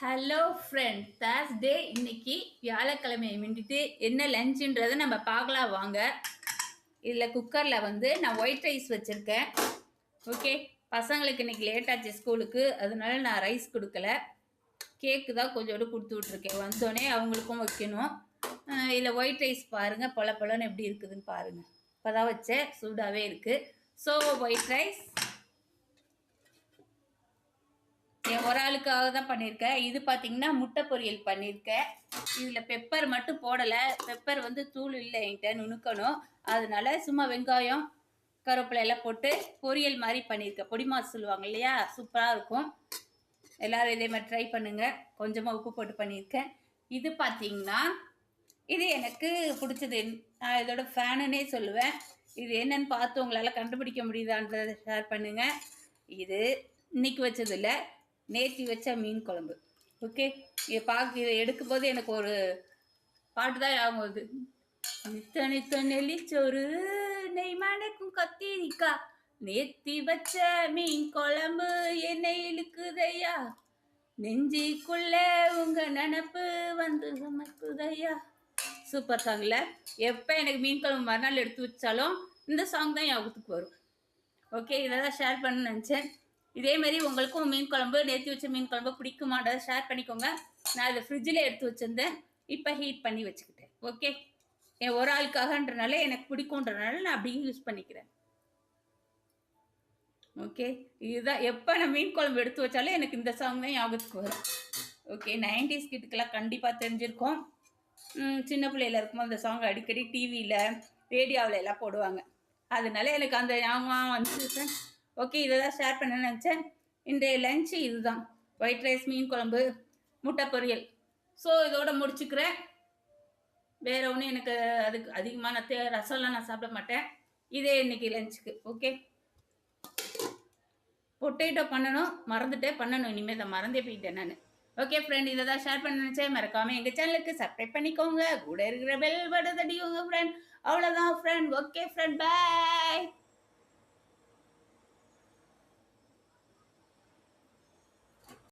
Hello friend, Thursday இன்னைக்கு வியாழக்கிழமையை முன்னிட்டு என்ன லஞ்சுன்றதை நம்ம பார்க்கலாம் வாங்க. இதில் குக்கரில் வந்து நான் ஒயிட் ரைஸ் வச்சுருக்கேன். ஓகே, பசங்களுக்கு இன்னைக்கு லேட் ஆச்சு ஸ்கூலுக்கு, அதனால நான் ரைஸ் கொடுக்கல. கேக்கு தான் கொஞ்சோண்டு கொடுத்து விட்ருக்கேன். வந்தோடனே அவங்களுக்கும் வைக்கணும். இதில் ஒயிட் ரைஸ் பாருங்கள், பொல பொலன்னு எப்படி இருக்குதுன்னு பாருங்கள். இப்போ தான் வச்சேன், சூடாகவே இருக்குது. ஸோ ஒயிட் ரைஸ் ஒரு ஆளுக்காக தான் பண்ணியிருக்கேன். இது பார்த்தீங்கன்னா முட்டை பொரியல் பண்ணியிருக்கேன். இதில் பெப்பர் மட்டும் போடலை. பெப்பர் வந்து தூள் இல்லை என்கிட்ட, நுணுக்கணும். அதனால சும்மா வெங்காயம் கருவேப்பிலை எல்லாம் போட்டு பொரியல் மாதிரி பண்ணியிருக்கேன். பொடி மாஸ் சொல்லுவாங்க இல்லையா, சூப்பராக இருக்கும். எல்லோரும் இதே மாதிரி ட்ரை பண்ணுங்கள். கொஞ்சமாக உப்பு போட்டு பண்ணியிருக்கேன். இது பார்த்தீங்கன்னா இது எனக்கு பிடிச்சது. நான் இதோட ஃபேனுன்னே சொல்லுவேன். இது என்னன்னு பார்த்து உங்களால் கண்டுபிடிக்க முடியுதான்றதை ஷேர் பண்ணுங்கள். இது இன்னைக்கு வச்சது இல்லை, நேற்று வச்ச மீன் குழம்பு. ஓகே, இதை எடுக்கும் போது எனக்கு ஒரு பாட்டு தான் ஞாபகம் வருது. நித்த நித்த நெல்லிச்சோறு நெய் மணக்கும் கத்திரிக்கா, நேத்தி வச்ச மீன் குழம்பு என்னை இழுக்குதையா, நெஞ்சிக்குள்ள உங்க நினப்பு வந்து சமைக்குதையா. சூப்பர் சாங்ல எப்போ எனக்கு மீன் குழம்பு மறுநாள் எடுத்து வச்சாலும் இந்த சாங் தான் ஞாபகத்துக்கு வரும். ஓகே, இதை தான் ஷேர் பண்ண நினச்சேன். இதே மாதிரி உங்களுக்கும் மீன் குழம்பு, நேற்று வச்ச மீன் குழம்பு பிடிக்குமான்றதை ஷேர் பண்ணிக்கோங்க. நான் இதை ஃப்ரிட்ஜில் எடுத்து வச்சுருந்தேன், இப்போ ஹீட் பண்ணி வச்சுக்கிட்டேன். ஓகே, என் ஒரு ஆளுக்காகன்றனால எனக்கு பிடிக்குன்றனால நான் அப்படியே யூஸ் பண்ணிக்கிறேன். ஓகே, இதுதான் எப்போ நான் மீன் குழம்பு எடுத்து வச்சாலும் எனக்கு இந்த சாங் தான் ஞாபகத்துக்கு வரும். ஓகே, 90s கிட்டுக்கெல்லாம் கண்டிப்பாக தெரிஞ்சிருக்கோம். சின்ன பிள்ளையில இருக்கும்போது அந்த சாங் அடிக்கடி டிவியில் ரேடியோவில் எல்லாம் போடுவாங்க. அதனால எனக்கு அந்த ஞாபகம் வந்துச்சு. ஓகே, இதை தான் ஷேர் பண்ண நினச்சேன். இன்றைய லஞ்சு இதுதான், ஒயிட் ரைஸ், மீன் குழம்பு, முட்டை பொரியல். ஸோ இதோட முடிச்சுக்கிறேன். வேறு ஒன்றும் எனக்கு அதுக்கு அதிகமான ரசம்லாம் நான் சாப்பிட மாட்டேன். இதே இன்னைக்கு லஞ்சுக்கு. ஓகே, பொட்டேட்டோ பண்ணணும், பண்ணணும். இனிமேல் தான் மறந்தே போயிட்டேன் நான். ஓகே ஃப்ரெண்ட், இதை தான் ஷேர் பண்ண நினச்சேன். மறக்காமல் எங்கள் சேனலுக்கு சப்ஸ்கிரைப் பண்ணிக்கோங்க. கூட இருக்கிற பெல் பட்டன் தட்டிக்கோங்க ஃப்ரெண்ட். அவ்வளோதான் ஃப்ரெண்ட். ஓகே ஃப்ரெண்ட், பாய்.